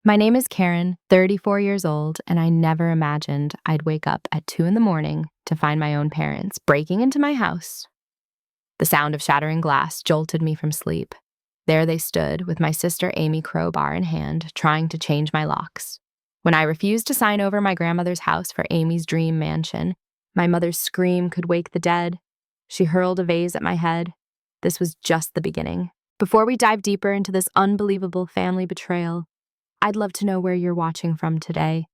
My name is Karen, 34 years old, and I never imagined I'd wake up at 2 in the morning to find my own parents breaking into my house. The sound of shattering glass jolted me from sleep. There they stood, with my sister Amy crowbar in hand, trying to change my locks. When I refused to sign over my grandmother's house for Amy's dream mansion, my mother's scream could wake the dead. She hurled a vase at my head. This was just the beginning. Before we dive deeper into this unbelievable family betrayal, I'd love to know where you're watching from today.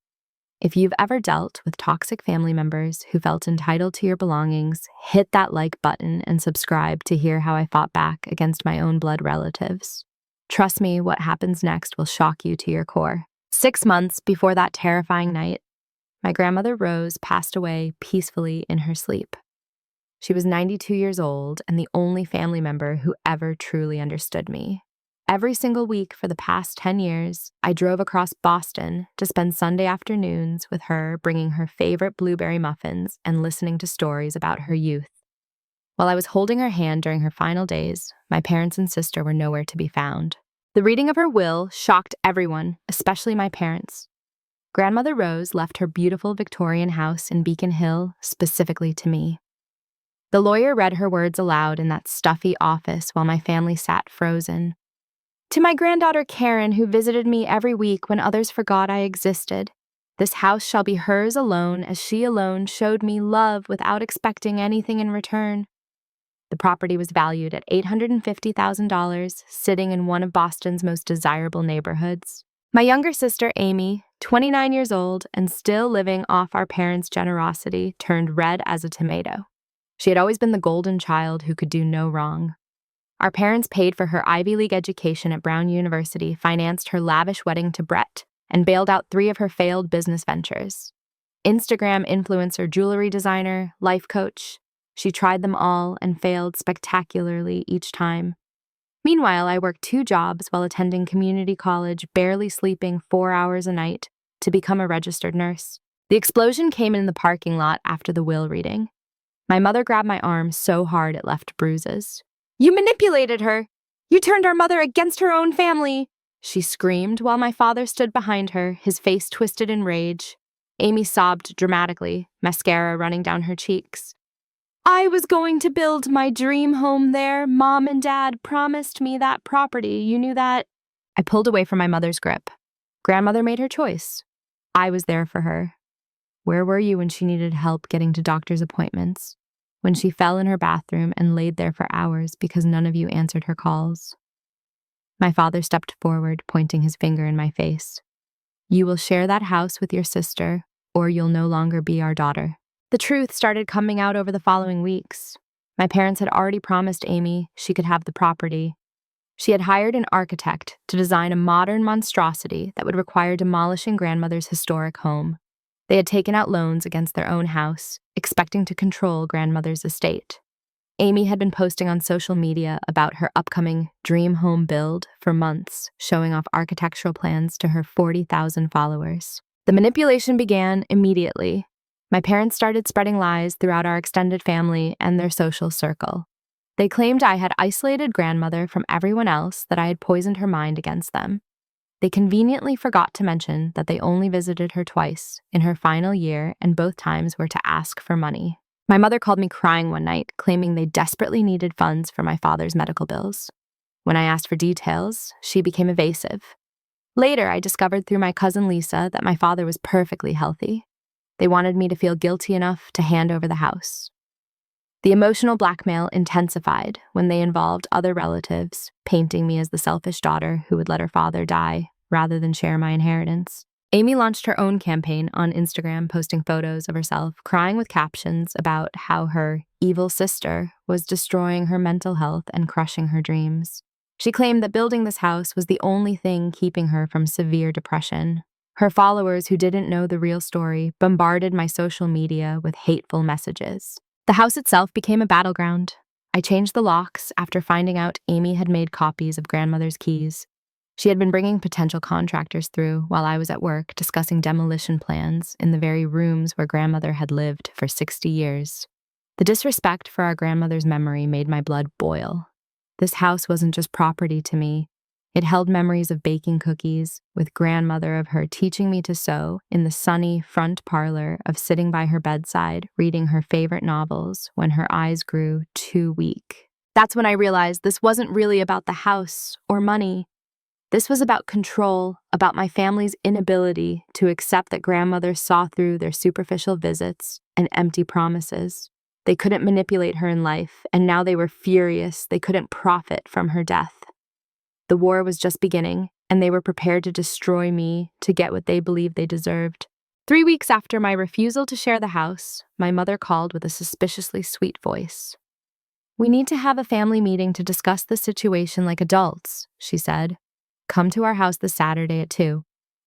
If you've ever dealt with toxic family members who felt entitled to your belongings, hit that like button and subscribe to hear how I fought back against my own blood relatives. Trust me, what happens next will shock you to your core. 6 months before that terrifying night, my grandmother Rose passed away peacefully in her sleep. She was 92 years old and the only family member who ever truly understood me. Every single week for the past 10 years, I drove across Boston to spend Sunday afternoons with her, bringing her favorite blueberry muffins and listening to stories about her youth. While I was holding her hand during her final days, my parents and sister were nowhere to be found. The reading of her will shocked everyone, especially my parents. Grandmother Rose left her beautiful Victorian house in Beacon Hill specifically to me. The lawyer read her words aloud in that stuffy office while my family sat frozen. To my granddaughter Karen, who visited me every week when others forgot I existed, this house shall be hers alone, as she alone showed me love without expecting anything in return. The property was valued at $850,000, sitting in one of Boston's most desirable neighborhoods. My younger sister Amy, 29 years old and still living off our parents' generosity, turned red as a tomato. She had always been the golden child who could do no wrong. Our parents paid for her Ivy League education at Brown University, financed her lavish wedding to Brett, and bailed out 3 of her failed business ventures. Instagram influencer, jewelry designer, life coach. She tried them all and failed spectacularly each time. Meanwhile, I worked 2 jobs while attending community college, barely sleeping 4 hours a night to become a registered nurse. The explosion came in the parking lot after the will reading. My mother grabbed my arm so hard it left bruises. "You manipulated her! You turned our mother against her own family!" she screamed while my father stood behind her, his face twisted in rage. Amy sobbed dramatically, mascara running down her cheeks. "I was going to build my dream home there. Mom and Dad promised me that property. You knew that." I pulled away from my mother's grip. Grandmother made her choice. I was there for her. Where were you when she needed help getting to doctor's appointments? When she fell in her bathroom and laid there for hours because none of you answered her calls? My father stepped forward, pointing his finger in my face. "You will share that house with your sister, or you'll no longer be our daughter." The truth started coming out over the following weeks. My parents had already promised Amy she could have the property. She had hired an architect to design a modern monstrosity that would require demolishing grandmother's historic home. They had taken out loans against their own house, expecting to control grandmother's estate. Amy had been posting on social media about her upcoming dream home build for months, showing off architectural plans to her 40,000 followers. The manipulation began immediately. My parents started spreading lies throughout our extended family and their social circle. They claimed I had isolated grandmother from everyone else, that I had poisoned her mind against them. They conveniently forgot to mention that they only visited her twice in her final year, and both times were to ask for money. My mother called me crying one night, claiming they desperately needed funds for my father's medical bills. When I asked for details, she became evasive. Later, I discovered through my cousin Lisa that my father was perfectly healthy. They wanted me to feel guilty enough to hand over the house. The emotional blackmail intensified when they involved other relatives, painting me as the selfish daughter who would let her father die rather than share my inheritance. Amy launched her own campaign on Instagram, posting photos of herself crying with captions about how her evil sister was destroying her mental health and crushing her dreams. She claimed that building this house was the only thing keeping her from severe depression. Her followers, who didn't know the real story, bombarded my social media with hateful messages. The house itself became a battleground. I changed the locks after finding out Amy had made copies of grandmother's keys. She had been bringing potential contractors through while I was at work discussing demolition plans in the very rooms where grandmother had lived for 60 years. The disrespect for our grandmother's memory made my blood boil. This house wasn't just property to me. It held memories of baking cookies, with grandmother of her teaching me to sew in the sunny front parlor, of sitting by her bedside reading her favorite novels when her eyes grew too weak. That's when I realized this wasn't really about the house or money. This was about control, about my family's inability to accept that grandmother saw through their superficial visits and empty promises. They couldn't manipulate her in life, and now they were furious they couldn't profit from her death. The war was just beginning, and they were prepared to destroy me to get what they believed they deserved. 3 weeks after my refusal to share the house, my mother called with a suspiciously sweet voice. "We need to have a family meeting to discuss the situation like adults," she said. "Come to our house this Saturday at 2.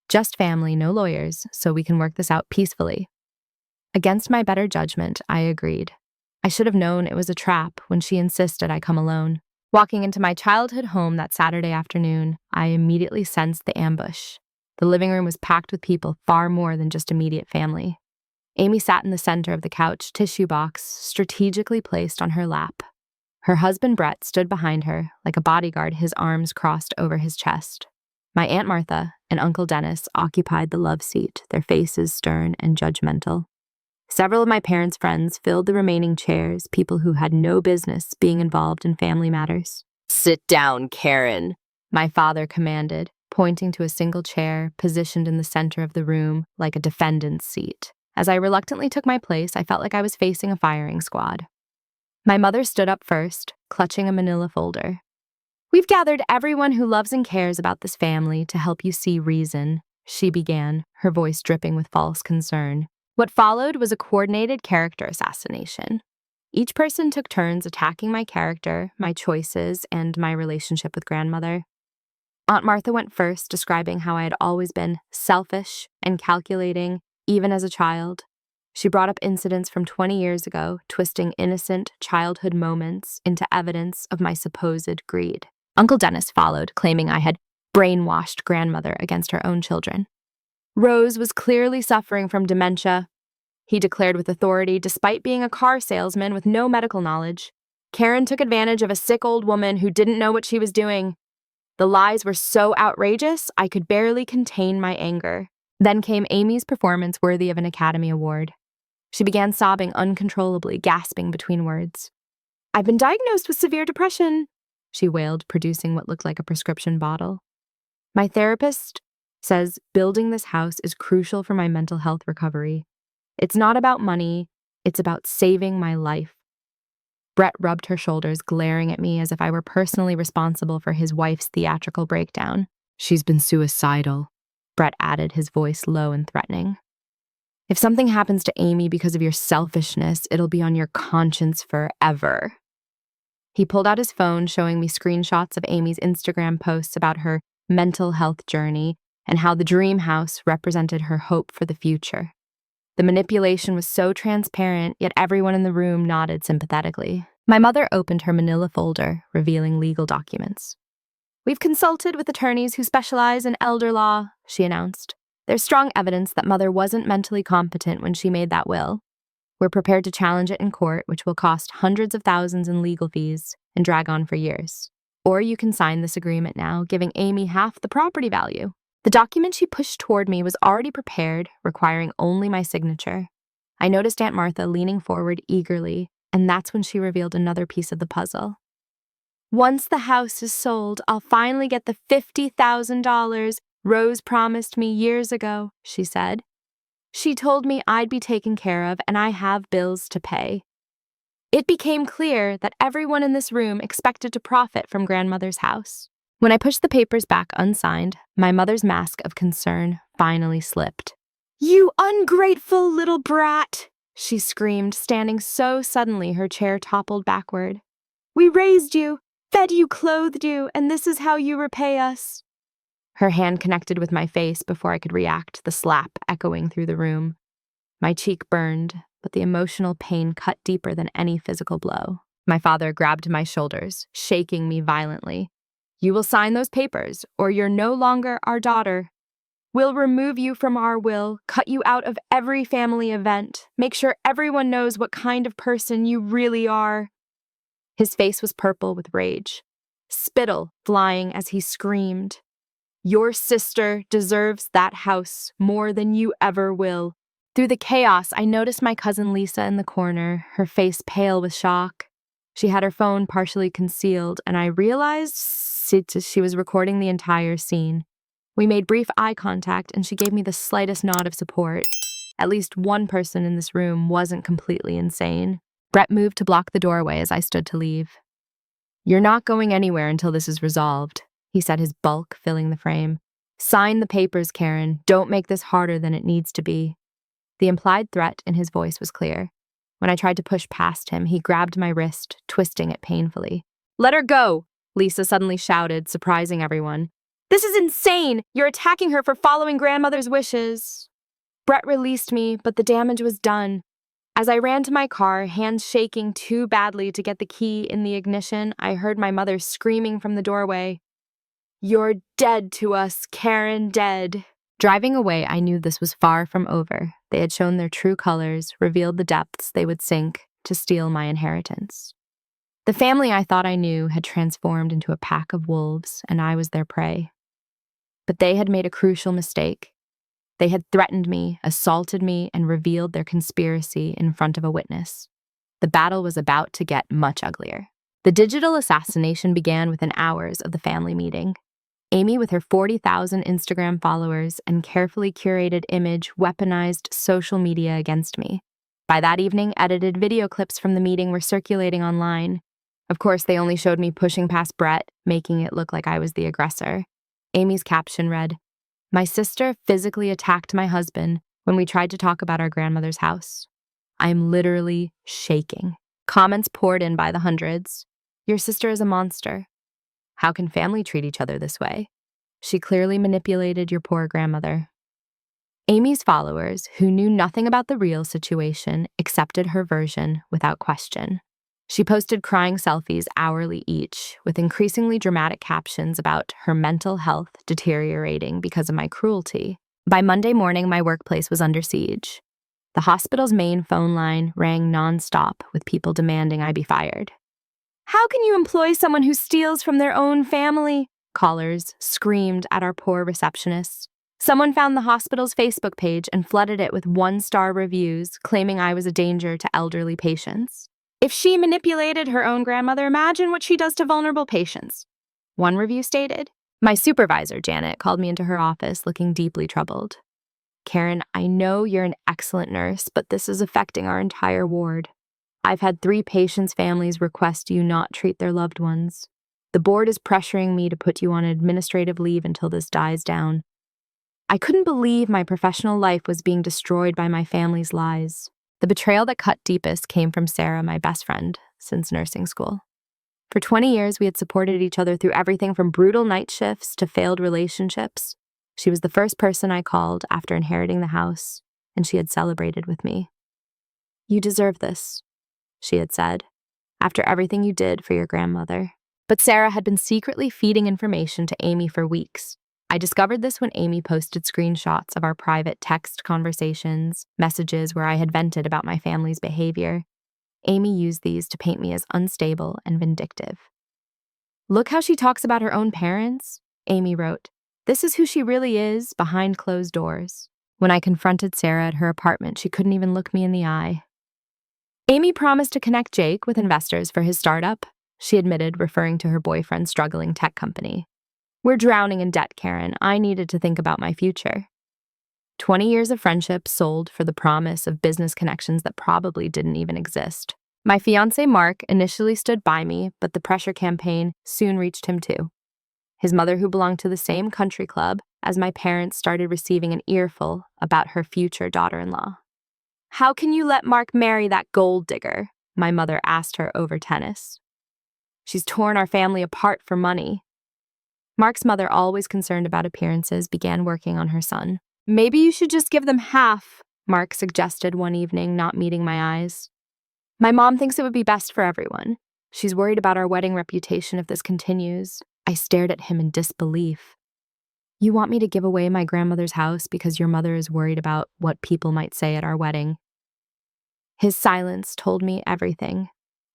Just family, no lawyers, so we can work this out peacefully." Against my better judgment, I agreed. I should have known it was a trap when she insisted I come alone. Walking into my childhood home that Saturday afternoon, I immediately sensed the ambush. The living room was packed with people far more than just immediate family. Amy sat in the center of the couch, tissue box strategically placed on her lap. Her husband Brett stood behind her, like a bodyguard, his arms crossed over his chest. My Aunt Martha and Uncle Dennis occupied the love seat, their faces stern and judgmental. Several of my parents' friends filled the remaining chairs, people who had no business being involved in family matters. "Sit down, Karen," my father commanded, pointing to a single chair positioned in the center of the room like a defendant's seat. As I reluctantly took my place, I felt like I was facing a firing squad. My mother stood up first, clutching a manila folder. "We've gathered everyone who loves and cares about this family to help you see reason," she began, her voice dripping with false concern. What followed was a coordinated character assassination. Each person took turns attacking my character, my choices, and my relationship with grandmother. Aunt Martha went first, describing how I had always been selfish and calculating, even as a child. She brought up incidents from 20 years ago, twisting innocent childhood moments into evidence of my supposed greed. Uncle Dennis followed, claiming I had brainwashed grandmother against her own children. Rose was clearly suffering from dementia, he declared with authority, despite being a car salesman with no medical knowledge. Karen took advantage of a sick old woman who didn't know what she was doing. The lies were so outrageous, I could barely contain my anger. Then came Amy's performance worthy of an Academy Award. She began sobbing uncontrollably, gasping between words. "I've been diagnosed with severe depression," she wailed, producing what looked like a prescription bottle. "My therapist says building this house is crucial for my mental health recovery. It's not about money, it's about saving my life." Brett rubbed her shoulders, glaring at me as if I were personally responsible for his wife's theatrical breakdown. "She's been suicidal," Brett added, his voice low and threatening. "If something happens to Amy because of your selfishness, it'll be on your conscience forever." He pulled out his phone, showing me screenshots of Amy's Instagram posts about her mental health journey and how the dream house represented her hope for the future. The manipulation was so transparent, yet everyone in the room nodded sympathetically. My mother opened her manila folder, revealing legal documents. "We've consulted with attorneys who specialize in elder law," she announced. "There's strong evidence that Mother wasn't mentally competent when she made that will. We're prepared to challenge it in court, which will cost hundreds of thousands in legal fees and drag on for years. Or you can sign this agreement now, giving Amy half the property value." The document she pushed toward me was already prepared, requiring only my signature. I noticed Aunt Martha leaning forward eagerly, and that's when she revealed another piece of the puzzle. "Once the house is sold, I'll finally get the $50,000 Rose promised me years ago," she said. "She told me I'd be taken care of, and I have bills to pay." It became clear that everyone in this room expected to profit from grandmother's house. When I pushed the papers back unsigned, my mother's mask of concern finally slipped. "You ungrateful little brat!" she screamed, standing so suddenly her chair toppled backward. "We raised you, fed you, clothed you, and this is how you repay us." Her hand connected with my face before I could react, the slap echoing through the room. My cheek burned, but the emotional pain cut deeper than any physical blow. My father grabbed my shoulders, shaking me violently. "You will sign those papers, or you're no longer our daughter. We'll remove you from our will, cut you out of every family event, make sure everyone knows what kind of person you really are." His face was purple with rage. spittle flying as he screamed, "Your sister deserves that house more than you ever will." Through the chaos, I noticed my cousin Lisa in the corner, her face pale with shock. She had her phone partially concealed, and I realized she was recording the entire scene. We made brief eye contact, and she gave me the slightest nod of support. At least one person in this room wasn't completely insane. Brett moved to block the doorway as I stood to leave. "You're not going anywhere until this is resolved," he said, his bulk filling the frame. "Sign the papers, Karen. Don't make this harder than it needs to be." The implied threat in his voice was clear. When I tried to push past him, he grabbed my wrist, twisting it painfully. "Let her go!" Lisa suddenly shouted, surprising everyone. "This is insane! You're attacking her for following grandmother's wishes." Brett released me, but the damage was done. As I ran to my car, hands shaking too badly to get the key in the ignition, I heard my mother screaming from the doorway, "You're dead to us, Karen, dead." Driving away, I knew this was far from over. They had shown their true colors, revealed the depths they would sink to steal my inheritance. The family I thought I knew had transformed into a pack of wolves, and I was their prey. But they had made a crucial mistake. They had threatened me, assaulted me, and revealed their conspiracy in front of a witness. The battle was about to get much uglier. The digital assassination began within hours of the family meeting. Amy, with her 40,000 Instagram followers and carefully curated image, weaponized social media against me. By that evening, edited video clips from the meeting were circulating online. Of course, they only showed me pushing past Brett, making it look like I was the aggressor. Amy's caption read, "My sister physically attacked my husband when we tried to talk about our grandmother's house." I'm literally shaking. Comments poured in by the hundreds. "Your sister is a monster. How can family treat each other this way? She clearly manipulated your poor grandmother." Amy's followers, who knew nothing about the real situation, accepted her version without question. She posted crying selfies hourly each, with increasingly dramatic captions about her mental health deteriorating because of my cruelty. By Monday morning, my workplace was under siege. The hospital's main phone line rang nonstop with people demanding I be fired. "How can you employ someone who steals from their own family?" callers screamed at our poor receptionists. Someone found the hospital's Facebook page and flooded it with one-star reviews, claiming I was a danger to elderly patients. "If she manipulated her own grandmother, imagine what she does to vulnerable patients," one review stated. My supervisor, Janet, called me into her office looking deeply troubled. "Karen, I know you're an excellent nurse, but this is affecting our entire ward. I've had 3 patients' families request you not treat their loved ones. The board is pressuring me to put you on administrative leave until this dies down." I couldn't believe my professional life was being destroyed by my family's lies. The betrayal that cut deepest came from Sarah, my best friend, since nursing school. For 20 years, we had supported each other through everything from brutal night shifts to failed relationships. She was the first person I called after inheriting the house, and she had celebrated with me. "You deserve this," she had said, "after everything you did for your grandmother." But Sarah had been secretly feeding information to Amy for weeks. I discovered this when Amy posted screenshots of our private text conversations, messages where I had vented about my family's behavior. Amy used these to paint me as unstable and vindictive. "Look how she talks about her own parents," Amy wrote. "This is who she really is behind closed doors." When I confronted Sarah at her apartment, she couldn't even look me in the eye. "Amy promised to connect Jake with investors for his startup," she admitted, referring to her boyfriend's struggling tech company. "We're drowning in debt, Karen. I needed to think about my future." 20 years of friendship sold for the promise of business connections that probably didn't even exist. My fiancé, Mark, initially stood by me, but the pressure campaign soon reached him too. His mother, who belonged to the same country club as my parents, started receiving an earful about her future daughter-in-law. "How can you let Mark marry that gold digger?" my mother asked her over tennis. "She's torn our family apart for money." Mark's mother, always concerned about appearances, began working on her son. "Maybe you should just give them half," Mark suggested one evening, not meeting my eyes. "My mom thinks it would be best for everyone. She's worried about our wedding reputation if this continues." I stared at him in disbelief. "You want me to give away my grandmother's house because your mother is worried about what people might say at our wedding?" His silence told me everything.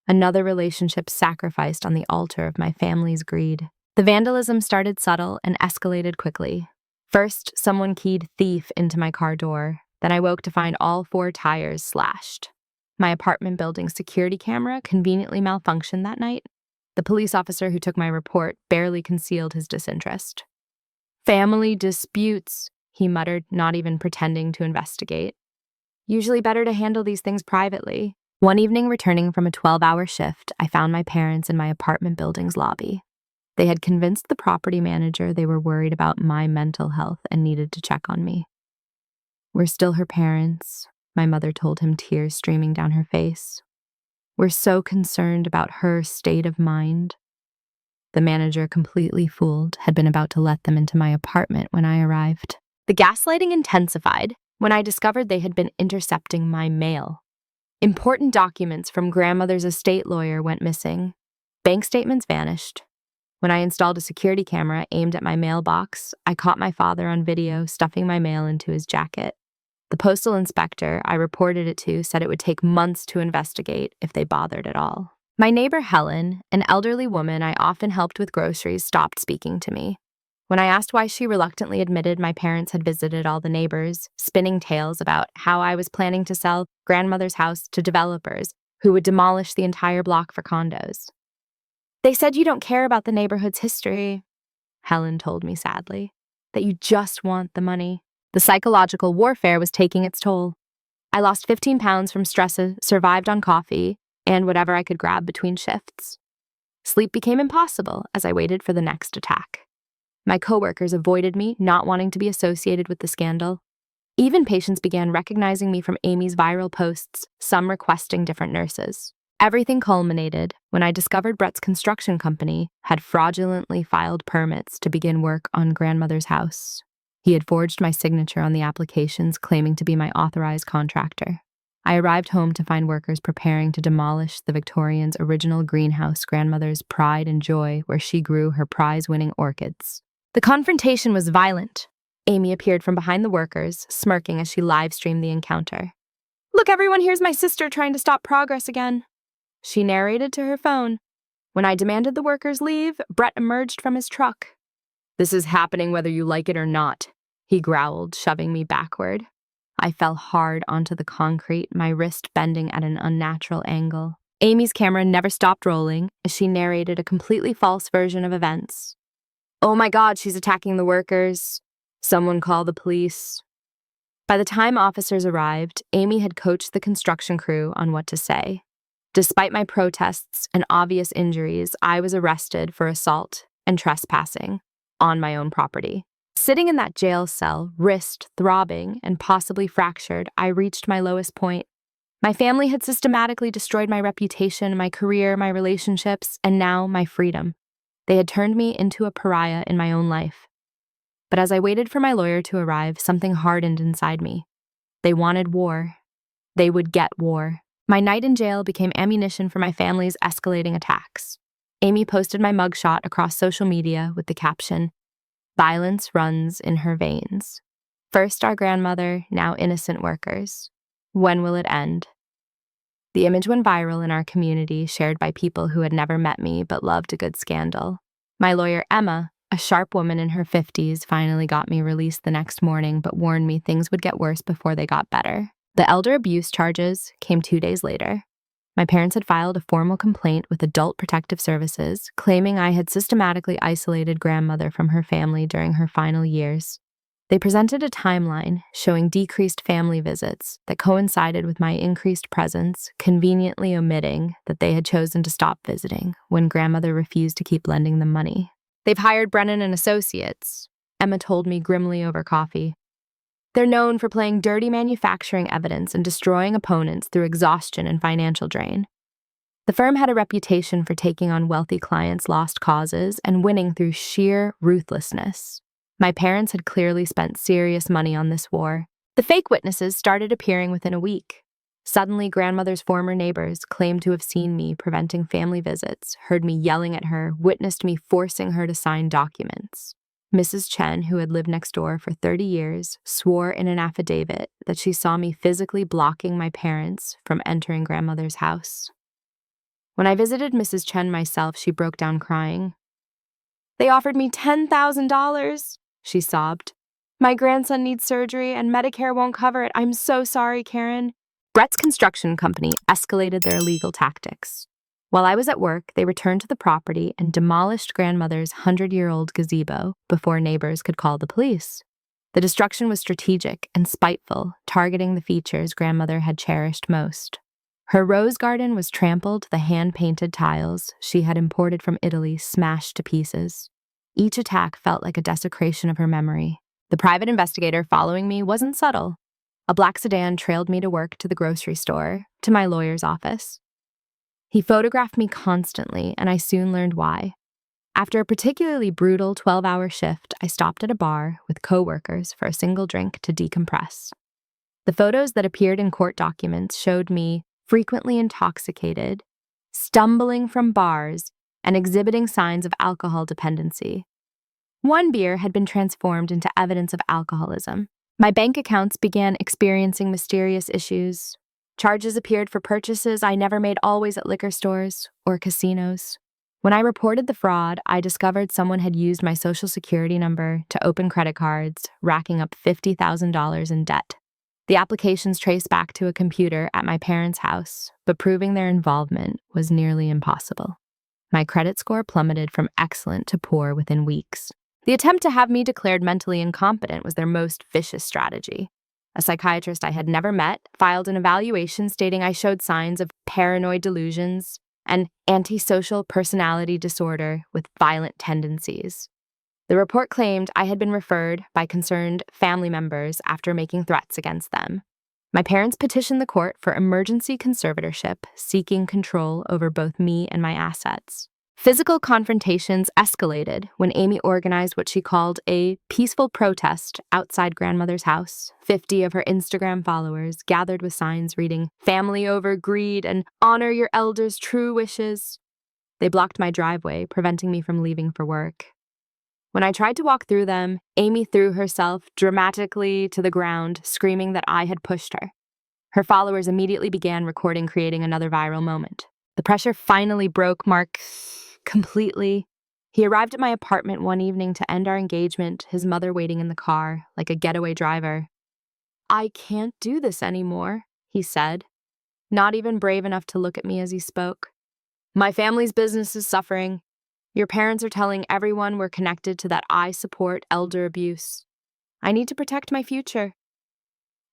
Another relationship sacrificed on the altar of my family's greed. The vandalism started subtle and escalated quickly. First, someone keyed "thief" into my car door. Then I woke to find all 4 tires slashed. My apartment building's security camera conveniently malfunctioned that night. The police officer who took my report barely concealed his disinterest. "Family disputes," he muttered, not even pretending to investigate. Usually better to handle these things privately. One evening, returning from a 12-hour shift, I found my parents in my apartment building's lobby. They had convinced the property manager they were worried about my mental health and needed to check on me. "We're still her parents," my mother told him, tears streaming down her face. "We're so concerned about her state of mind." The manager, completely fooled, had been about to let them into my apartment when I arrived. The gaslighting intensified when I discovered they had been intercepting my mail. Important documents from grandmother's estate lawyer went missing. Bank statements vanished. When I installed a security camera aimed at my mailbox, I caught my father on video stuffing my mail into his jacket. The postal inspector I reported it to said it would take months to investigate if they bothered at all. My neighbor Helen, an elderly woman I often helped with groceries, stopped speaking to me. When I asked why, she reluctantly admitted my parents had visited all the neighbors, spinning tales about how I was planning to sell grandmother's house to developers who would demolish the entire block for condos. "They said you don't care about the neighborhood's history," Helen told me sadly, "that you just want the money." The psychological warfare was taking its toll. I lost 15 pounds from stress, survived on coffee, and whatever I could grab between shifts. Sleep became impossible as I waited for the next attack. My coworkers avoided me, not wanting to be associated with the scandal. Even patients began recognizing me from Amy's viral posts, some requesting different nurses. Everything culminated when I discovered Brett's construction company had fraudulently filed permits to begin work on grandmother's house. He had forged my signature on the applications, claiming to be my authorized contractor. I arrived home to find workers preparing to demolish the Victorian's original greenhouse, grandmother's pride and joy, where she grew her prize-winning orchids. The confrontation was violent. Amy appeared from behind the workers, smirking as she live-streamed the encounter. "Look, everyone, here's my sister trying to stop progress again," she narrated to her phone. When I demanded the workers leave, Brett emerged from his truck. "This is happening whether you like it or not," he growled, shoving me backward. I fell hard onto the concrete, my wrist bending at an unnatural angle. Amy's camera never stopped rolling as she narrated a completely false version of events. "Oh my God, she's attacking the workers. Someone call the police." By the time officers arrived, Amy had coached the construction crew on what to say. Despite my protests and obvious injuries, I was arrested for assault and trespassing on my own property. Sitting in that jail cell, wrist throbbing and possibly fractured, I reached my lowest point. My family had systematically destroyed my reputation, my career, my relationships, and now my freedom. They had turned me into a pariah in my own life. But as I waited for my lawyer to arrive, something hardened inside me. They wanted war. They would get war. My night in jail became ammunition for my family's escalating attacks. Amy posted my mugshot across social media with the caption, "Violence runs in her veins. First our grandmother, now innocent workers. When will it end?" The image went viral in our community, shared by people who had never met me but loved a good scandal. My lawyer, Emma, a sharp woman in her 50s, finally got me released the next morning but warned me things would get worse before they got better. The elder abuse charges came 2 days later. My parents had filed a formal complaint with Adult Protective Services, claiming I had systematically isolated grandmother from her family during her final years. They presented a timeline showing decreased family visits that coincided with my increased presence, conveniently omitting that they had chosen to stop visiting when grandmother refused to keep lending them money. "They've hired Brennan and Associates," Emma told me grimly over coffee. "They're known for playing dirty, manufacturing evidence and destroying opponents through exhaustion and financial drain. The firm had a reputation for taking on wealthy clients' lost causes and winning through sheer ruthlessness. My parents had clearly spent serious money on this war. The fake witnesses started appearing within a week. Suddenly, grandmother's former neighbors claimed to have seen me preventing family visits, heard me yelling at her, witnessed me forcing her to sign documents. Mrs. Chen, who had lived next door for 30 years, swore in an affidavit that she saw me physically blocking my parents from entering grandmother's house. When I visited Mrs. Chen myself, she broke down crying. "They offered me $10,000, she sobbed. "My grandson needs surgery and Medicare won't cover it. I'm so sorry, Karen." Brett's construction company escalated their illegal tactics. While I was at work, they returned to the property and demolished grandmother's 100-year-old gazebo before neighbors could call the police. The destruction was strategic and spiteful, targeting the features grandmother had cherished most. Her rose garden was trampled, the hand-painted tiles she had imported from Italy smashed to pieces. Each attack felt like a desecration of her memory. The private investigator following me wasn't subtle. A black sedan trailed me to work, to the grocery store, to my lawyer's office. He photographed me constantly, and I soon learned why. After a particularly brutal 12-hour shift, I stopped at a bar with coworkers for a single drink to decompress. The photos that appeared in court documents showed me frequently intoxicated, stumbling from bars, and exhibiting signs of alcohol dependency. One beer had been transformed into evidence of alcoholism. My bank accounts began experiencing mysterious issues. Charges appeared for purchases I never made, always at liquor stores or casinos. When I reported the fraud, I discovered someone had used my social security number to open credit cards, racking up $50,000 in debt. The applications traced back to a computer at my parents' house, but proving their involvement was nearly impossible. My credit score plummeted from excellent to poor within weeks. The attempt to have me declared mentally incompetent was their most vicious strategy. A psychiatrist I had never met filed an evaluation stating I showed signs of paranoid delusions and antisocial personality disorder with violent tendencies. The report claimed I had been referred by concerned family members after making threats against them. My parents petitioned the court for emergency conservatorship, seeking control over both me and my assets. Physical confrontations escalated when Amy organized what she called a peaceful protest outside grandmother's house. 50 of her Instagram followers gathered with signs reading, "Family over greed" and "Honor your elders' true wishes." They blocked my driveway, preventing me from leaving for work. When I tried to walk through them, Amy threw herself dramatically to the ground, screaming that I had pushed her. Her followers immediately began recording, creating another viral moment. The pressure finally broke Mark completely. He arrived at my apartment one evening to end our engagement, his mother waiting in the car, like a getaway driver. "I can't do this anymore," he said, not even brave enough to look at me as he spoke. "My family's business is suffering. Your parents are telling everyone we're connected to that I support elder abuse. I need to protect my future."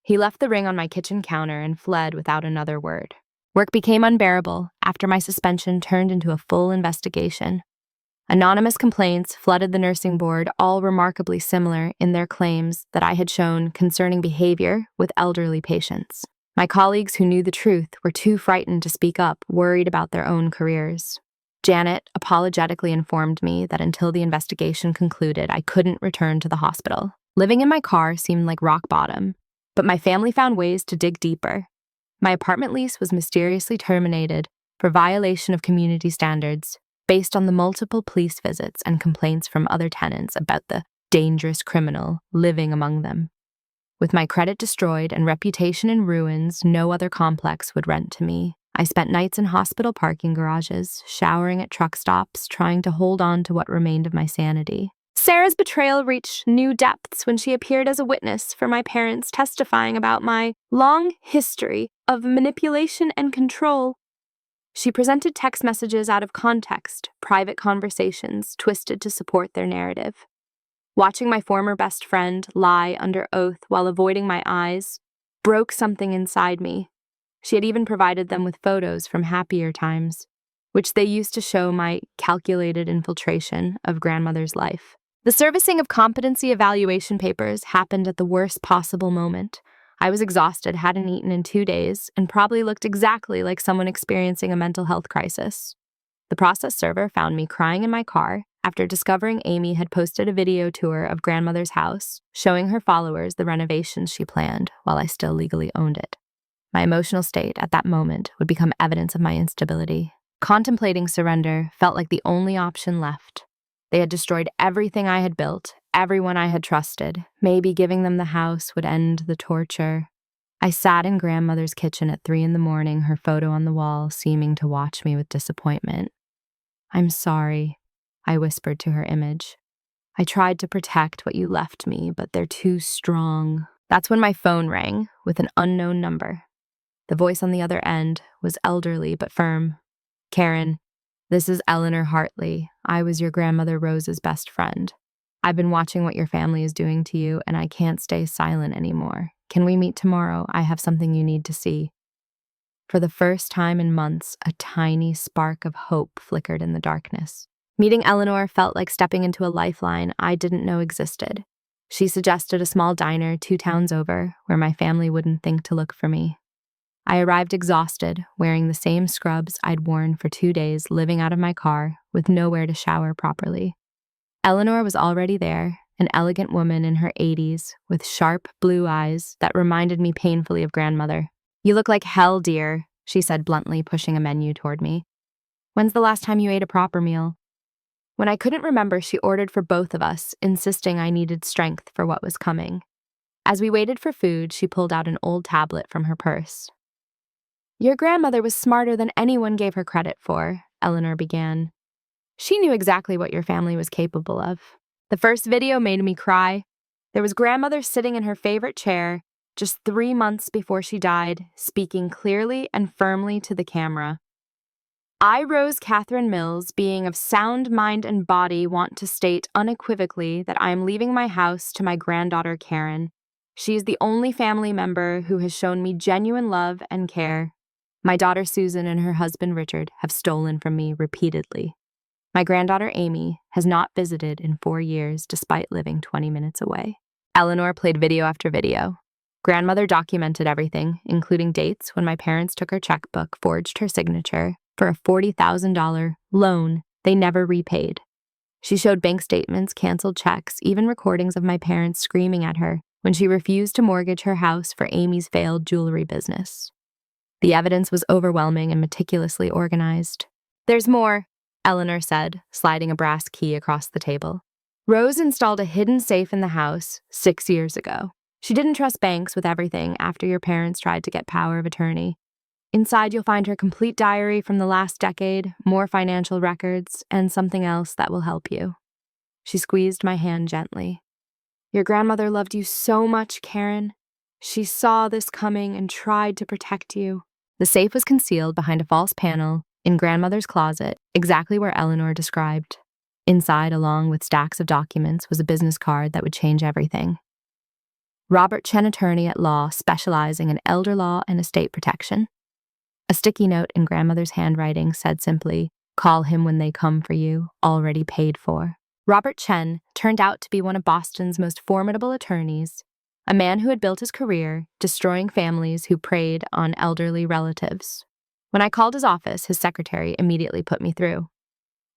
He left the ring on my kitchen counter and fled without another word. Work became unbearable after my suspension turned into a full investigation. Anonymous complaints flooded the nursing board, all remarkably similar in their claims that I had shown concerning behavior with elderly patients. My colleagues who knew the truth were too frightened to speak up, worried about their own careers. Janet apologetically informed me that until the investigation concluded, I couldn't return to the hospital. Living in my car seemed like rock bottom, but my family found ways to dig deeper. My apartment lease was mysteriously terminated for violation of community standards based on the multiple police visits and complaints from other tenants about the dangerous criminal living among them. With my credit destroyed and reputation in ruins, no other complex would rent to me. I spent nights in hospital parking garages, showering at truck stops, trying to hold on to what remained of my sanity. Sarah's betrayal reached new depths when she appeared as a witness for my parents, testifying about my long history of manipulation and control. She presented text messages out of context, private conversations twisted to support their narrative. Watching my former best friend lie under oath while avoiding my eyes broke something inside me. She had even provided them with photos from happier times, which they used to show my calculated infiltration of grandmother's life. The servicing of competency evaluation papers happened at the worst possible moment. I was exhausted, hadn't eaten in 2 days, and probably looked exactly like someone experiencing a mental health crisis. The process server found me crying in my car after discovering Amy had posted a video tour of grandmother's house, showing her followers the renovations she planned while I still legally owned it. My emotional state at that moment would become evidence of my instability. Contemplating surrender felt like the only option left. They had destroyed everything I had built, everyone I had trusted. Maybe giving them the house would end the torture. I sat in grandmother's kitchen at 3 in the morning, her photo on the wall, seeming to watch me with disappointment. "I'm sorry," I whispered to her image. "I tried to protect what you left me, but they're too strong." That's when my phone rang with an unknown number. The voice on the other end was elderly but firm. "Karen, this is Eleanor Hartley. I was your grandmother Rose's best friend. I've been watching what your family is doing to you, and I can't stay silent anymore. Can we meet tomorrow? I have something you need to see." For the first time in months, a tiny spark of hope flickered in the darkness. Meeting Eleanor felt like stepping into a lifeline I didn't know existed. She suggested a small diner 2 towns over, where my family wouldn't think to look for me. I arrived exhausted, wearing the same scrubs I'd worn for 2 days, living out of my car, with nowhere to shower properly. Eleanor was already there, an elegant woman in her 80s, with sharp blue eyes that reminded me painfully of grandmother. "You look like hell, dear," she said bluntly, pushing a menu toward me. "When's the last time you ate a proper meal?" When I couldn't remember, she ordered for both of us, insisting I needed strength for what was coming. As we waited for food, she pulled out an old tablet from her purse. "Your grandmother was smarter than anyone gave her credit for," Eleanor began. "She knew exactly what your family was capable of. The first video made me cry. There was grandmother sitting in her favorite chair, just 3 months before she died, speaking clearly and firmly to the camera. 'I, Rose Catherine Mills, being of sound mind and body, want to state unequivocally that I am leaving my house to my granddaughter Karen. She is the only family member who has shown me genuine love and care. My daughter Susan and her husband Richard have stolen from me repeatedly. My granddaughter Amy has not visited in 4 years despite living 20 minutes away.'" Eleanor played video after video. Grandmother documented everything, including dates when my parents took her checkbook, forged her signature for a $40,000 loan they never repaid. She showed bank statements, canceled checks, even recordings of my parents screaming at her when she refused to mortgage her house for Amy's failed jewelry business. The evidence was overwhelming and meticulously organized. "There's more," Eleanor said, sliding a brass key across the table. "Rose installed a hidden safe in the house 6 years ago. She didn't trust banks with everything after your parents tried to get power of attorney. Inside, you'll find her complete diary from the last decade, more financial records, and something else that will help you." She squeezed my hand gently. "Your grandmother loved you so much, Karen. She saw this coming and tried to protect you." The safe was concealed behind a false panel in grandmother's closet, exactly where Eleanor described. Inside, along with stacks of documents, was a business card that would change everything. "Robert Chen, attorney at law, specializing in elder law and estate protection." A sticky note in grandmother's handwriting said simply, "Call him when they come for you, already paid for." Robert Chen turned out to be one of Boston's most formidable attorneys, a man who had built his career destroying families who preyed on elderly relatives. When I called his office, his secretary immediately put me through.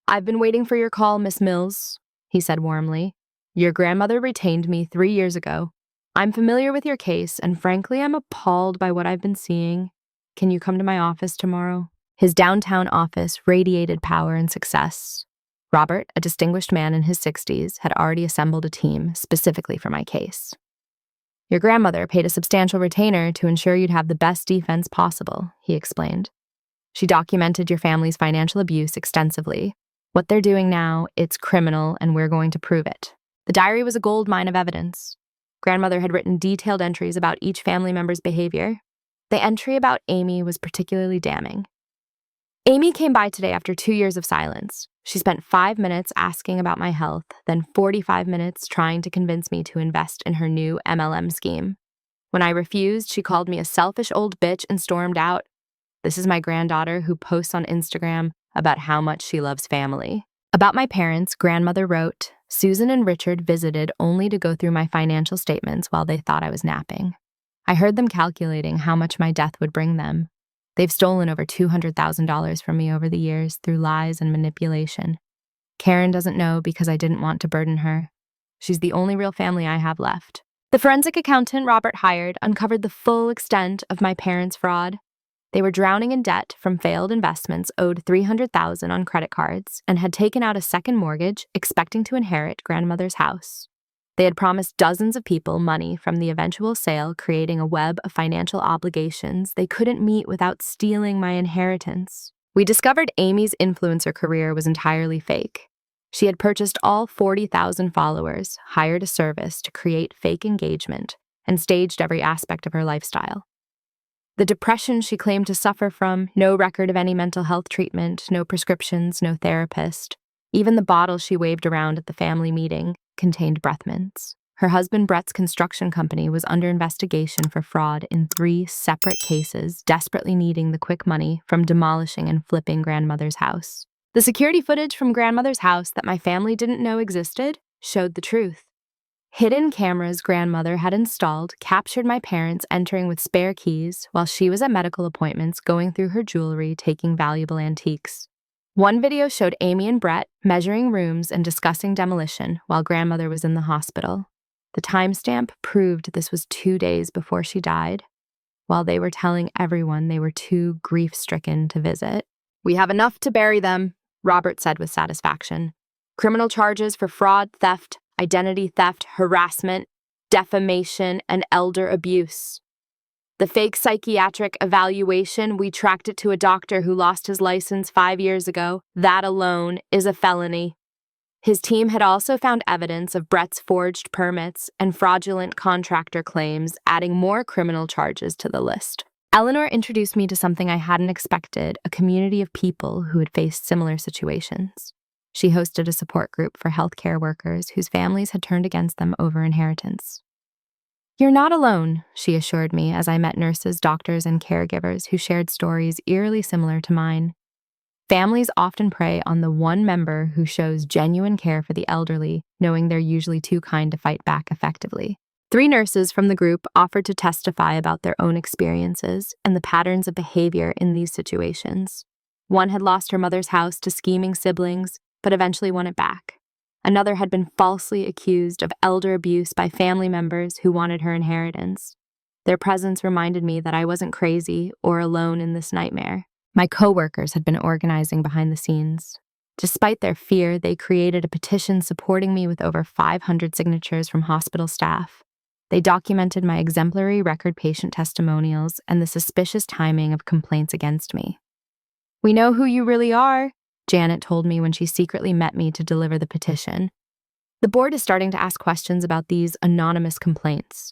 "I've been waiting for your call, Miss Mills," he said warmly. "Your grandmother retained me 3 years ago. I'm familiar with your case, and frankly, I'm appalled by what I've been seeing. Can you come to my office tomorrow?" His downtown office radiated power and success. Robert, a distinguished man in his 60s, had already assembled a team specifically for my case. "Your grandmother paid a substantial retainer to ensure you'd have the best defense possible," he explained. "She documented your family's financial abuse extensively. What they're doing now, it's criminal, and we're going to prove it." The diary was a gold mine of evidence. Grandmother had written detailed entries about each family member's behavior. The entry about Amy was particularly damning. "Amy came by today after 2 years of silence. She spent 5 minutes asking about my health, then 45 minutes trying to convince me to invest in her new MLM scheme. When I refused, she called me a selfish old bitch and stormed out. This is my granddaughter who posts on Instagram about how much she loves family." About my parents, grandmother wrote, "Susan and Richard visited only to go through my financial statements while they thought I was napping. I heard them calculating how much my death would bring them. They've stolen over $200,000 from me over the years through lies and manipulation. Karen doesn't know because I didn't want to burden her. She's the only real family I have left." The forensic accountant Robert hired uncovered the full extent of my parents' fraud. They were drowning in debt from failed investments, owed $300,000 on credit cards, and had taken out a second mortgage, expecting to inherit grandmother's house. They had promised dozens of people money from the eventual sale, creating a web of financial obligations they couldn't meet without stealing my inheritance. We discovered Amy's influencer career was entirely fake. She had purchased all 40,000 followers, hired a service to create fake engagement, and staged every aspect of her lifestyle. The depression she claimed to suffer from, no record of any mental health treatment, no prescriptions, no therapist. Even the bottle she waved around at the family meeting contained breath mints. Her husband Brett's construction company was under investigation for fraud in 3 separate cases, desperately needing the quick money from demolishing and flipping grandmother's house. The security footage from grandmother's house that my family didn't know existed showed the truth. Hidden cameras grandmother had installed captured my parents entering with spare keys while she was at medical appointments going through her jewelry, taking valuable antiques. One video showed Amy and Brett measuring rooms and discussing demolition while grandmother was in the hospital. The timestamp proved this was 2 days before she died, while they were telling everyone they were too grief-stricken to visit. "We have enough to bury them," Robert said with satisfaction. "Criminal charges for fraud, theft, identity theft, harassment, defamation, and elder abuse. The fake psychiatric evaluation, we tracked it to a doctor who lost his license 5 years ago. That alone is a felony." His team had also found evidence of Brett's forged permits and fraudulent contractor claims, adding more criminal charges to the list. Eleanor introduced me to something I hadn't expected, a community of people who had faced similar situations. She hosted a support group for healthcare workers whose families had turned against them over inheritance. "You're not alone," she assured me as I met nurses, doctors, and caregivers who shared stories eerily similar to mine. Families often prey on the one member who shows genuine care for the elderly, knowing they're usually too kind to fight back effectively. 3 nurses from the group offered to testify about their own experiences and the patterns of behavior in these situations. One had lost her mother's house to scheming siblings, but eventually won it back. Another had been falsely accused of elder abuse by family members who wanted her inheritance. Their presence reminded me that I wasn't crazy or alone in this nightmare. My coworkers had been organizing behind the scenes. Despite their fear, they created a petition supporting me with over 500 signatures from hospital staff. They documented my exemplary record patient testimonials and the suspicious timing of complaints against me. "We know who you really are," Janet told me when she secretly met me to deliver the petition. "The board is starting to ask questions about these anonymous complaints.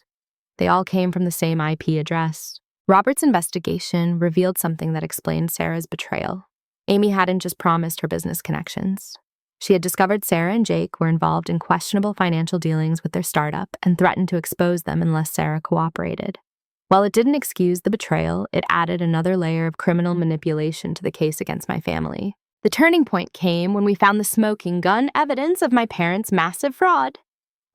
They all came from the same IP address." Robert's investigation revealed something that explained Sarah's betrayal. Amy hadn't just promised her business connections. She had discovered Sarah and Jake were involved in questionable financial dealings with their startup and threatened to expose them unless Sarah cooperated. While it didn't excuse the betrayal, it added another layer of criminal manipulation to the case against my family. The turning point came when we found the smoking gun evidence of my parents' massive fraud.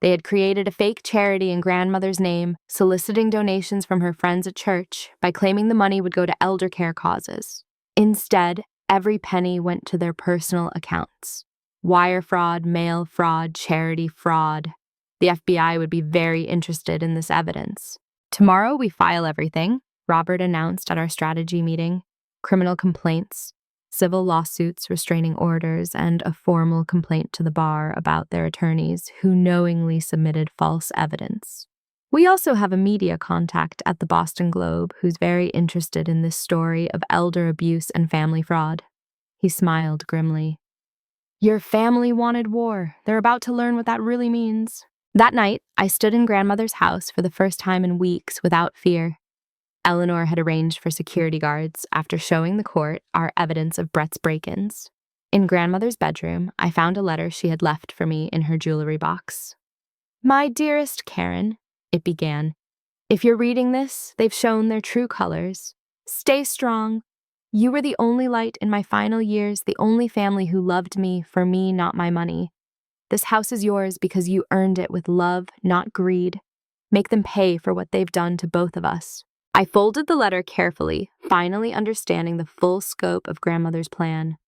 They had created a fake charity in grandmother's name, soliciting donations from her friends at church by claiming the money would go to elder care causes. Instead, every penny went to their personal accounts. Wire fraud, mail fraud, charity fraud. The FBI would be very interested in this evidence. "Tomorrow we file everything," Robert announced at our strategy meeting. "Criminal complaints, civil lawsuits, restraining orders, and a formal complaint to the bar about their attorneys who knowingly submitted false evidence. We also have a media contact at the Boston Globe who's very interested in this story of elder abuse and family fraud." He smiled grimly. "Your family wanted war. They're about to learn what that really means." That night, I stood in grandmother's house for the first time in weeks without fear. Eleanor had arranged for security guards after showing the court our evidence of Brett's break-ins. In grandmother's bedroom, I found a letter she had left for me in her jewelry box. "My dearest Karen," it began, "if you're reading this, they've shown their true colors. Stay strong. You were the only light in my final years, the only family who loved me for me, not my money. This house is yours because you earned it with love, not greed. Make them pay for what they've done to both of us." I folded the letter carefully, finally understanding the full scope of grandmother's plan.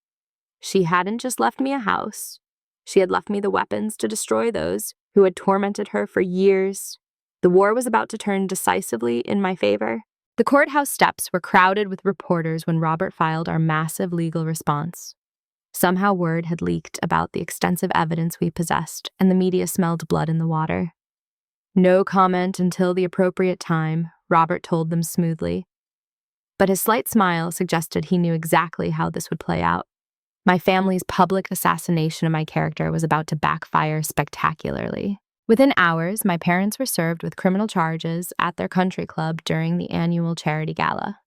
She hadn't just left me a house. She had left me the weapons to destroy those who had tormented her for years. The war was about to turn decisively in my favor. The courthouse steps were crowded with reporters when Robert filed our massive legal response. Somehow word had leaked about the extensive evidence we possessed, and the media smelled blood in the water. No comment until the appropriate time, Robert told them smoothly. But his slight smile suggested he knew exactly how this would play out. My family's public assassination of my character was about to backfire spectacularly. Within hours, my parents were served with criminal charges at their country club during the annual charity gala.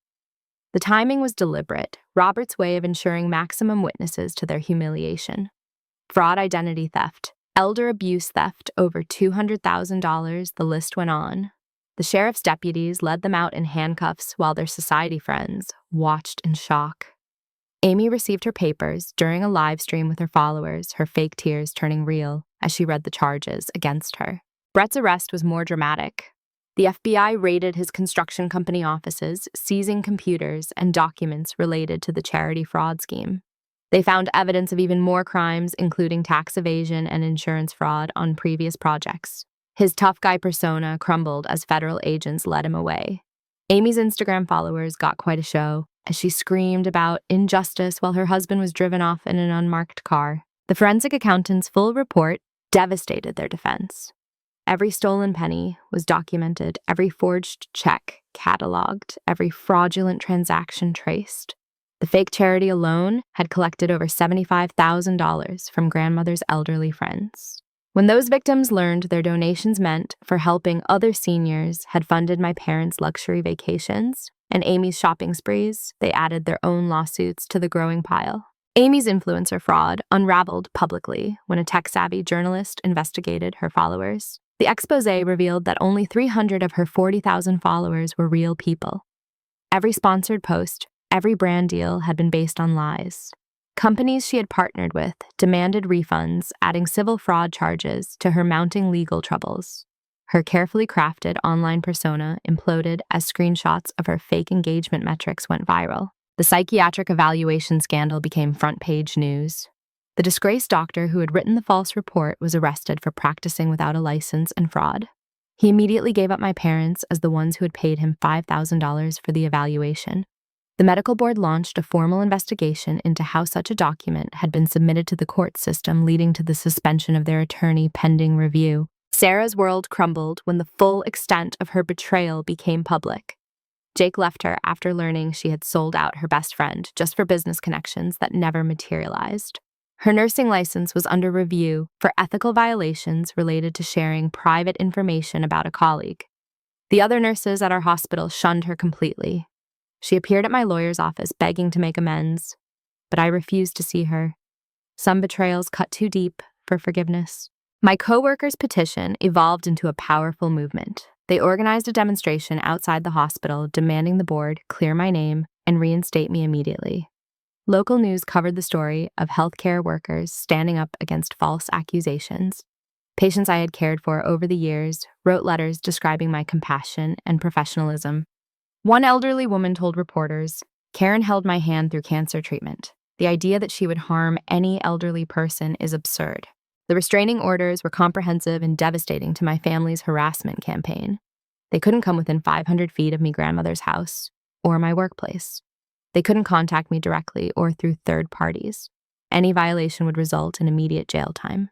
The timing was deliberate, Robert's way of ensuring maximum witnesses to their humiliation. Fraud, identity theft, elder abuse theft, over $200,000, the list went on. The sheriff's deputies led them out in handcuffs while their society friends watched in shock. Amy received her papers during a live stream with her followers, her fake tears turning real as she read the charges against her. Brett's arrest was more dramatic. The FBI raided his construction company offices, seizing computers and documents related to the charity fraud scheme. They found evidence of even more crimes, including tax evasion and insurance fraud on previous projects. His tough guy persona crumbled as federal agents led him away. Amy's Instagram followers got quite a show as she screamed about injustice while her husband was driven off in an unmarked car. The forensic accountant's full report devastated their defense. Every stolen penny was documented, every forged check cataloged, every fraudulent transaction traced. The fake charity alone had collected over $75,000 from grandmother's elderly friends. When those victims learned their donations meant for helping other seniors had funded my parents' luxury vacations and Amy's shopping sprees, they added their own lawsuits to the growing pile. Amy's influencer fraud unraveled publicly when a tech-savvy journalist investigated her followers. The exposé revealed that only 300 of her 40,000 followers were real people. Every sponsored post, every brand deal had been based on lies. Companies she had partnered with demanded refunds, adding civil fraud charges to her mounting legal troubles. Her carefully crafted online persona imploded as screenshots of her fake engagement metrics went viral. The psychiatric evaluation scandal became front-page news. The disgraced doctor who had written the false report was arrested for practicing without a license and fraud. He immediately gave up my parents as the ones who had paid him $5,000 for the evaluation. The medical board launched a formal investigation into how such a document had been submitted to the court system, leading to the suspension of their attorney pending review. Sarah's world crumbled when the full extent of her betrayal became public. Jake left her after learning she had sold out her best friend just for business connections that never materialized. Her nursing license was under review for ethical violations related to sharing private information about a colleague. The other nurses at our hospital shunned her completely. She appeared at my lawyer's office begging to make amends, but I refused to see her. Some betrayals cut too deep for forgiveness. My coworkers' petition evolved into a powerful movement. They organized a demonstration outside the hospital demanding the board clear my name and reinstate me immediately. Local news covered the story of healthcare workers standing up against false accusations. Patients I had cared for over the years wrote letters describing my compassion and professionalism. One elderly woman told reporters, "Karen held my hand through cancer treatment. The idea that she would harm any elderly person is absurd." The restraining orders were comprehensive and devastating to my family's harassment campaign. They couldn't come within 500 feet of my grandmother's house or my workplace. They couldn't contact me directly or through third parties. Any violation would result in immediate jail time.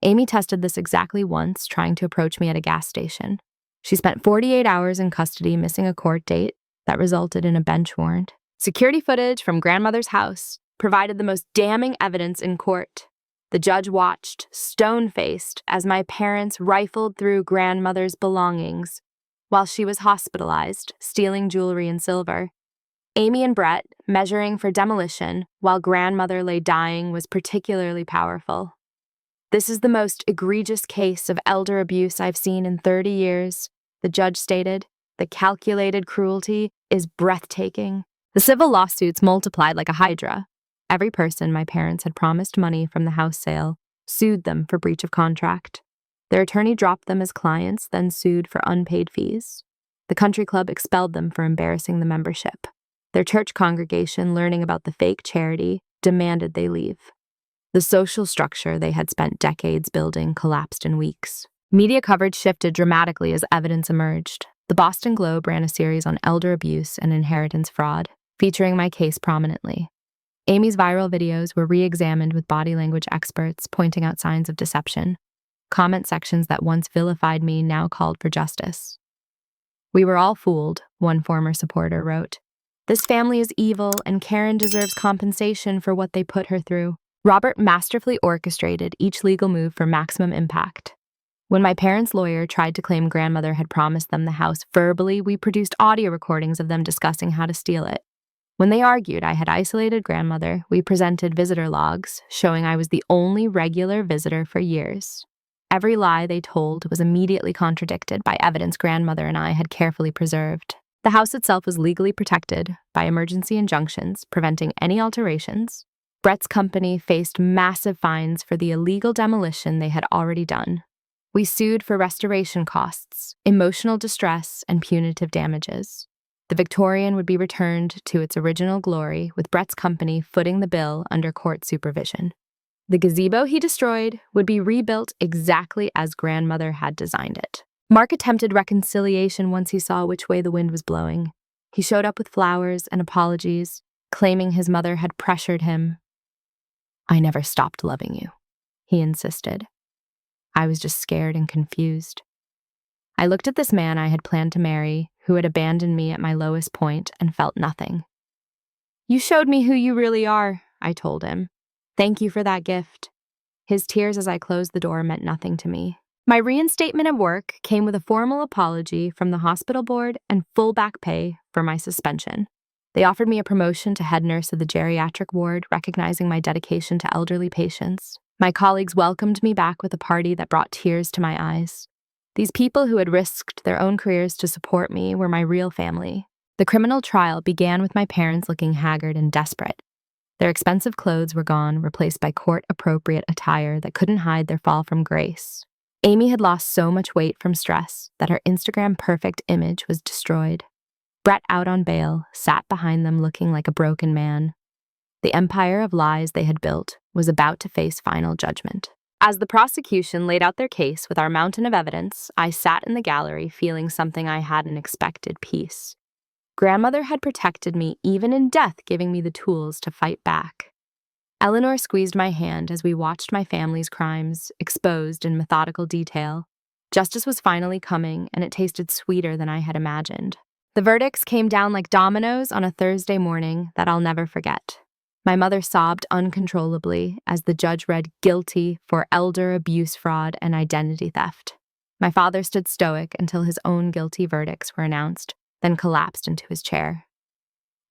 Amy tested this exactly once, trying to approach me at a gas station. She spent 48 hours in custody, missing a court date that resulted in a bench warrant. Security footage from grandmother's house provided the most damning evidence in court. The judge watched, stone-faced, as my parents rifled through grandmother's belongings while she was hospitalized, stealing jewelry and silver. Amy and Brett measuring for demolition while grandmother lay dying was particularly powerful. "This is the most egregious case of elder abuse I've seen in 30 years, the judge stated. "The calculated cruelty is breathtaking." The civil lawsuits multiplied like a hydra. Every person my parents had promised money from the house sale sued them for breach of contract. Their attorney dropped them as clients, then sued for unpaid fees. The country club expelled them for embarrassing the membership. Their church congregation, learning about the fake charity, demanded they leave. The social structure they had spent decades building collapsed in weeks. Media coverage shifted dramatically as evidence emerged. The Boston Globe ran a series on elder abuse and inheritance fraud, featuring my case prominently. Amy's viral videos were re-examined with body language experts pointing out signs of deception. Comment sections that once vilified me now called for justice. "We were all fooled," one former supporter wrote. "This family is evil, and Karen deserves compensation for what they put her through." Robert masterfully orchestrated each legal move for maximum impact. When my parents' lawyer tried to claim grandmother had promised them the house verbally, we produced audio recordings of them discussing how to steal it. When they argued I had isolated grandmother, we presented visitor logs showing I was the only regular visitor for years. Every lie they told was immediately contradicted by evidence grandmother and I had carefully preserved. The house itself was legally protected by emergency injunctions preventing any alterations. Brett's company faced massive fines for the illegal demolition they had already done. We sued for restoration costs, emotional distress, and punitive damages. The Victorian would be returned to its original glory, with Brett's company footing the bill under court supervision. The gazebo he destroyed would be rebuilt exactly as grandmother had designed it. Mark attempted reconciliation once he saw which way the wind was blowing. He showed up with flowers and apologies, claiming his mother had pressured him. "I never stopped loving you," he insisted. I was just scared and confused. I looked at this man I had planned to marry, who had abandoned me at my lowest point, and felt nothing. "You showed me who you really are," I told him. "Thank you for that gift." His tears as I closed the door meant nothing to me. My reinstatement at work came with a formal apology from the hospital board and full back pay for my suspension. They offered me a promotion to head nurse of the geriatric ward, recognizing my dedication to elderly patients. My colleagues welcomed me back with a party that brought tears to my eyes. These people who had risked their own careers to support me were my real family. The criminal trial began with my parents looking haggard and desperate. Their expensive clothes were gone, replaced by court-appropriate attire that couldn't hide their fall from grace. Amy had lost so much weight from stress that her Instagram-perfect image was destroyed. Brett, out on bail, sat behind them looking like a broken man. The empire of lies they had built was about to face final judgment. As the prosecution laid out their case with our mountain of evidence, I sat in the gallery feeling something I hadn't expected: peace. Grandmother had protected me even in death, giving me the tools to fight back. Eleanor squeezed my hand as we watched my family's crimes exposed in methodical detail. Justice was finally coming, and it tasted sweeter than I had imagined. The verdicts came down like dominoes on a Thursday morning that I'll never forget. My mother sobbed uncontrollably as the judge read guilty for elder abuse, fraud, and identity theft. My father stood stoic until his own guilty verdicts were announced, then collapsed into his chair.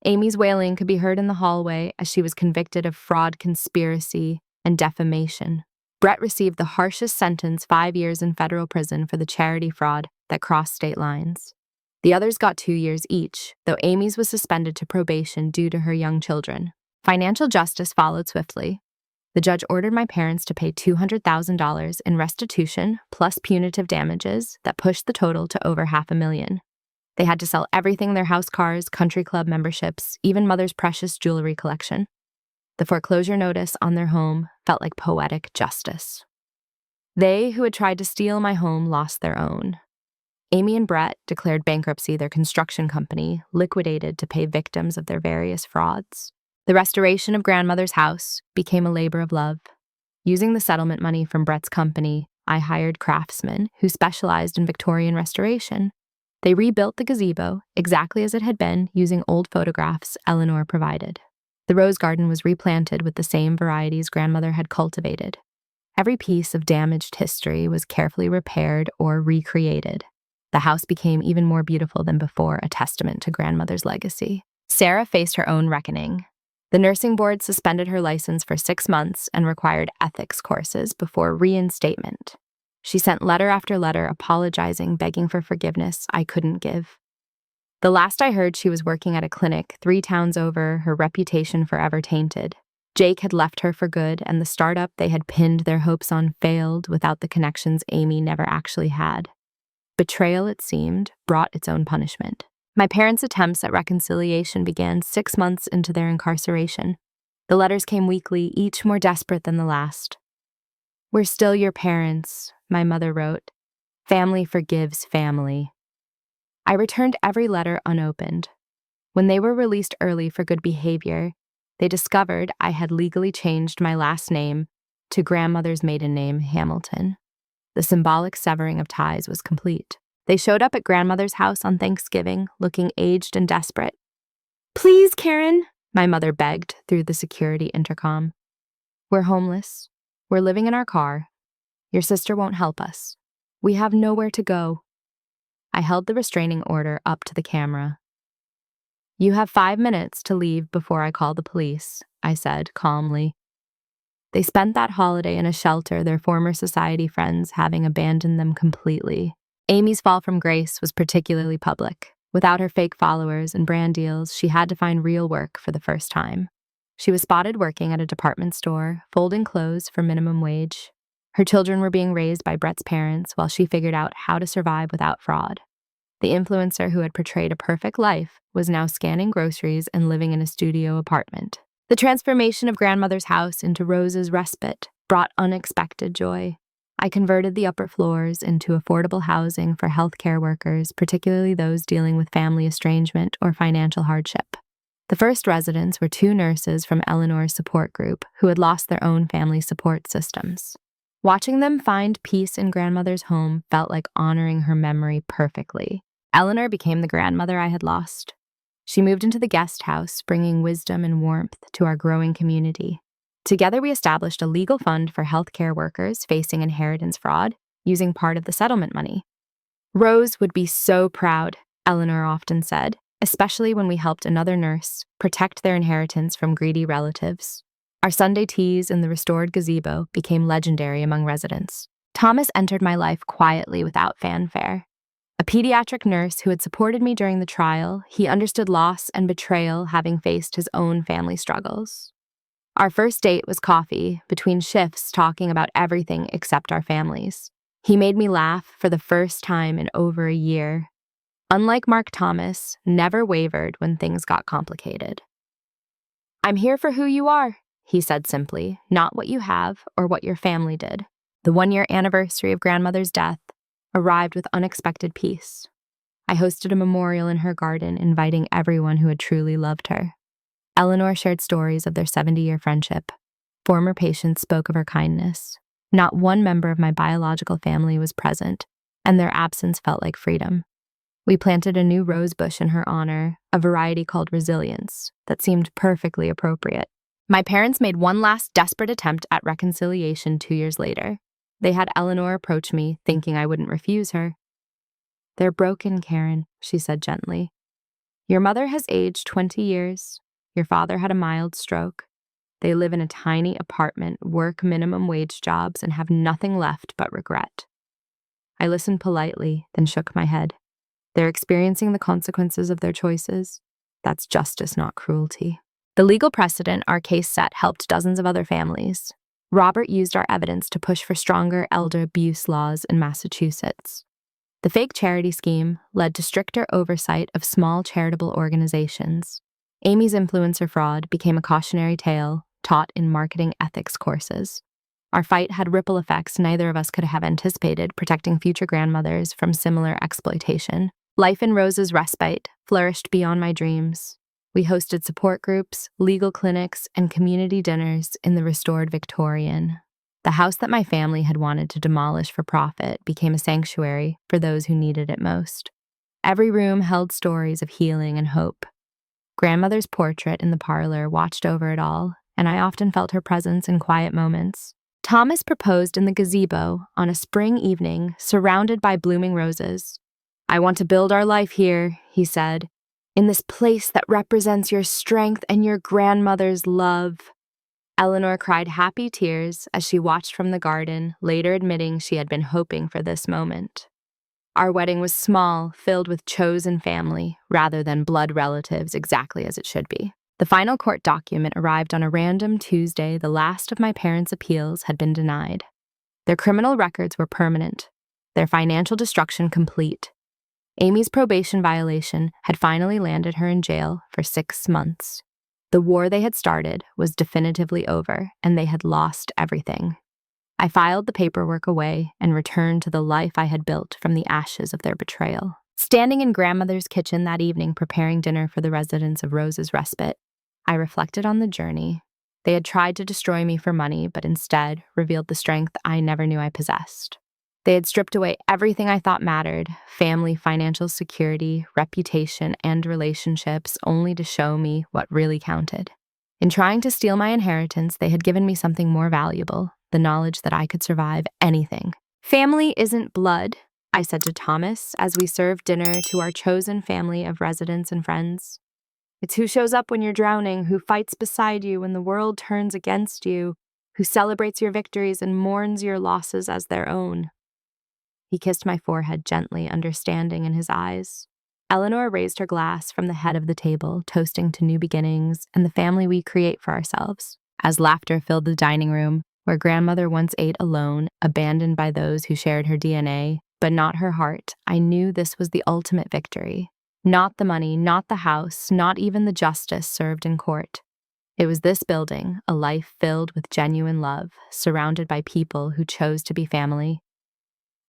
Amy's wailing could be heard in the hallway as she was convicted of fraud, conspiracy, and defamation. Brett received the harshest sentence, 5 years in federal prison for the charity fraud that crossed state lines. The others got 2 years each, though Amy's was suspended to probation due to her young children. Financial justice followed swiftly. The judge ordered my parents to pay $200,000 in restitution plus punitive damages that pushed the total to over $500,000. They had to sell everything: their house, cars, country club memberships, even mother's precious jewelry collection. The foreclosure notice on their home felt like poetic justice. They who had tried to steal my home lost their own. Amy and Brett declared bankruptcy. Their construction company liquidated to pay victims of their various frauds. The restoration of grandmother's house became a labor of love. Using the settlement money from Brett's company, I hired craftsmen who specialized in Victorian restoration. They rebuilt the gazebo exactly as it had been, using old photographs Eleanor provided. The rose garden was replanted with the same varieties grandmother had cultivated. Every piece of damaged history was carefully repaired or recreated. The house became even more beautiful than before, a testament to grandmother's legacy. Sarah faced her own reckoning. The nursing board suspended her license for 6 months and required ethics courses before reinstatement. She sent letter after letter apologizing, begging for forgiveness I couldn't give. The last I heard, she was working at a clinic 3 towns over, her reputation forever tainted. Jake had left her for good, and the startup they had pinned their hopes on failed without the connections Amy never actually had. Betrayal, it seemed, brought its own punishment. My parents' attempts at reconciliation began 6 months into their incarceration. The letters came weekly, each more desperate than the last. "We're still your parents," my mother wrote. "Family forgives family." I returned every letter unopened. When they were released early for good behavior, They discovered I had legally changed my last name to grandmother's maiden name, Hamilton. The symbolic severing of ties was complete. They showed up at grandmother's house on Thanksgiving, looking aged and desperate. "Please, Karen," my mother begged through the security intercom. "We're homeless. We're living in our car. Your sister won't help us. We have nowhere to go." I held the restraining order up to the camera. "You have 5 minutes to leave before I call the police," I said calmly. They spent that holiday in a shelter, their former society friends having abandoned them completely. Amy's fall from grace was particularly public. Without her fake followers and brand deals, she had to find real work for the first time. She was spotted working at a department store, folding clothes for minimum wage. Her children were being raised by Brett's parents while she figured out how to survive without fraud. The influencer who had portrayed a perfect life was now scanning groceries and living in a studio apartment. The transformation of grandmother's house into Rose's respite brought unexpected joy. I converted the upper floors into affordable housing for healthcare workers, particularly those dealing with family estrangement or financial hardship. The first residents were 2 nurses from Eleanor's support group who had lost their own family support systems. Watching them find peace in grandmother's home felt like honoring her memory perfectly. Eleanor became the grandmother I had lost. She moved into the guest house, bringing wisdom and warmth to our growing community. Together, we established a legal fund for healthcare workers facing inheritance fraud, using part of the settlement money. "Rose would be so proud," Eleanor often said, especially when we helped another nurse protect their inheritance from greedy relatives. Our Sunday teas in the restored gazebo became legendary among residents. Thomas entered my life quietly without fanfare. A pediatric nurse who had supported me during the trial, he understood loss and betrayal, having faced his own family struggles. Our first date was coffee, between shifts talking about everything except our families. He made me laugh for the first time in over a year. Unlike Mark Thomas, never wavered when things got complicated. "I'm here for who you are," he said simply, not what you have or what your family did. The 1-year anniversary of grandmother's death arrived with unexpected peace. I hosted a memorial in her garden, inviting everyone who had truly loved her. Eleanor shared stories of their 70-year friendship. Former patients spoke of her kindness. Not one member of my biological family was present, and their absence felt like freedom. We planted a new rose bush in her honor, a variety called Resilience, that seemed perfectly appropriate. My parents made one last desperate attempt at reconciliation 2 years later. They had Eleanor approach me, thinking I wouldn't refuse her. "They're broken, Karen," she said gently. "Your mother has aged 20 years. Your father had a mild stroke. They live in a tiny apartment, work minimum wage jobs, and have nothing left but regret." I listened politely, then shook my head. They're experiencing the consequences of their choices. That's justice, not cruelty. The legal precedent our case set helped dozens of other families. Robert used our evidence to push for stronger elder abuse laws in Massachusetts. The fake charity scheme led to stricter oversight of small charitable organizations. Amy's influencer fraud became a cautionary tale taught in marketing ethics courses. Our fight had ripple effects neither of us could have anticipated, protecting future grandmothers from similar exploitation. Life in Rose's respite flourished beyond my dreams. We hosted support groups, legal clinics, and community dinners in the restored Victorian. The house that my family had wanted to demolish for profit became a sanctuary for those who needed it most. Every room held stories of healing and hope. Grandmother's portrait in the parlor watched over it all, and I often felt her presence in quiet moments. Thomas proposed in the gazebo on a spring evening, surrounded by blooming roses. "I want to build our life here," he said, "in this place that represents your strength and your grandmother's love." Eleanor cried happy tears as she watched from the garden, later admitting she had been hoping for this moment. Our wedding was small, filled with chosen family, rather than blood relatives, exactly as it should be. The final court document arrived on a random Tuesday. The last of my parents' appeals had been denied. Their criminal records were permanent, their financial destruction complete. Amy's probation violation had finally landed her in jail for 6 months. The war they had started was definitively over, and they had lost everything. I filed the paperwork away and returned to the life I had built from the ashes of their betrayal. Standing in grandmother's kitchen that evening preparing dinner for the residents of Rose's respite, I reflected on the journey. They had tried to destroy me for money, but instead revealed the strength I never knew I possessed. They had stripped away everything I thought mattered: family, financial security, reputation, and relationships, only to show me what really counted. In trying to steal my inheritance, they had given me something more valuable: the knowledge that I could survive anything. "Family isn't blood," I said to Thomas as we served dinner to our chosen family of residents and friends. "It's who shows up when you're drowning, who fights beside you when the world turns against you, who celebrates your victories and mourns your losses as their own." He kissed my forehead gently, understanding in his eyes. Eleanor raised her glass from the head of the table, toasting to new beginnings and the family we create for ourselves. As laughter filled the dining room, where grandmother once ate alone, abandoned by those who shared her DNA, but not her heart, I knew this was the ultimate victory. Not the money, not the house, not even the justice served in court. It was this building, a life filled with genuine love, surrounded by people who chose to be family.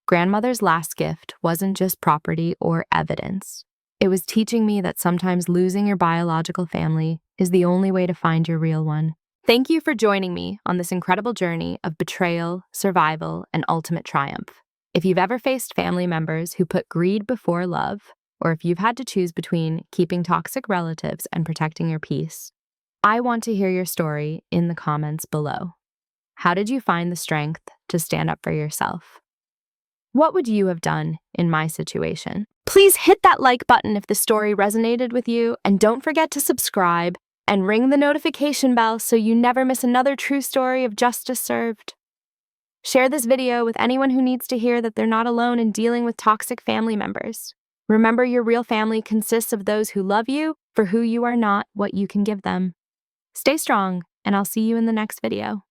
Grandmother's last gift wasn't just property or evidence. It was teaching me that sometimes losing your biological family is the only way to find your real one. Thank you for joining me on this incredible journey of betrayal, survival, and ultimate triumph. If you've ever faced family members who put greed before love, or if you've had to choose between keeping toxic relatives and protecting your peace, I want to hear your story in the comments below. How did you find the strength to stand up for yourself? What would you have done in my situation? Please hit that like button if the story resonated with you, and don't forget to subscribe and ring the notification bell so you never miss another true story of justice served. Share this video with anyone who needs to hear that they're not alone in dealing with toxic family members. Remember, your real family consists of those who love you for who you are, not what you can give them. Stay strong, and I'll see you in the next video.